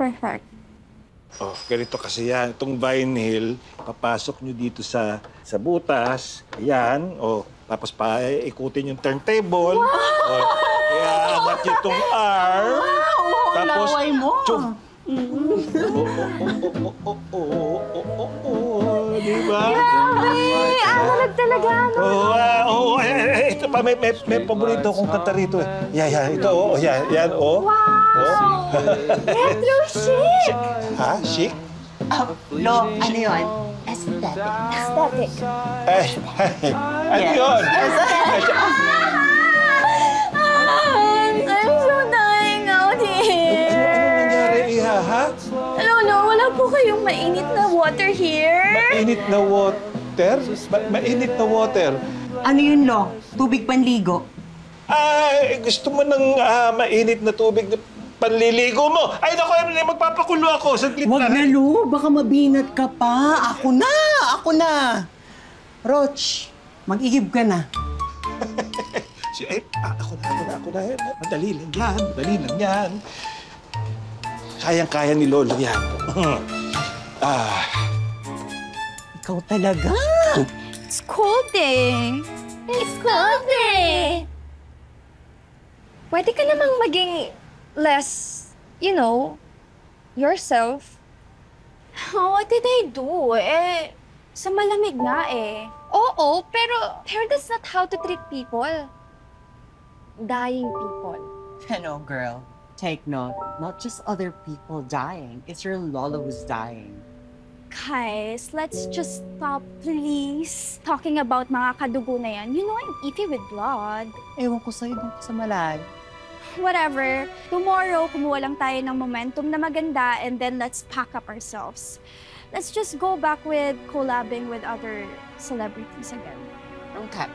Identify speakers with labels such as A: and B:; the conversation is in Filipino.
A: perfect.
B: Oh, ganito kasi yan. Itong vinyl, papasok nyo dito sa butas. Ayan, tapos ikutin yung turntable. Wow! Kaya angat nyo itong R.
C: Wow!
B: Tapos,
C: laway mo!
B: Diba?
A: Ay, analog talaga, no?
B: Ito pa, may paborito kong kanta rito. Yan, ito, yan.
A: Wow! Retro chic!
B: Ha? Chic?
C: Lo, ano yun? Aesthetic.
A: Aesthetic.
B: Ano yun?
A: I'm so dying out here.
B: Ano nangyari, Iha, ha?
A: Lolo, wala po kayong mainit na water here?
B: Mainit na water? Mainit na water?
C: Ano yun, Lo? Tubig panligo?
B: Ay, gusto mo ng mainit na tubig na panliligo mo? Ay, naku, magpapakulo ako. Saglit
C: Wag na, Lo. Baka mabinat ka pa. Ako na! Roach, mag-igib ka na.
B: Ako na. Madali lang yan. Kayang-kaya ni Lolo yan.
C: Ikaw talaga.
A: It's colding. It's colding. Pwede ka namang maging less, yourself. What did I do? Sa malamig nga eh. Oo, pero that's not how to treat people. Dying people.
C: Hello, girl. Take note. Not just other people dying. It's your Lolo who's dying.
A: Guys, let's just stop, please. Talking about mga kadugo na yan. You know I'm iffy with blood.
C: Ewan ko sa'yo dun sa malay.
A: Whatever. Tomorrow, kumuha lang tayo ng momentum na maganda and then let's pack up ourselves. Let's just go back with collabing with other celebrities again.
C: Okay.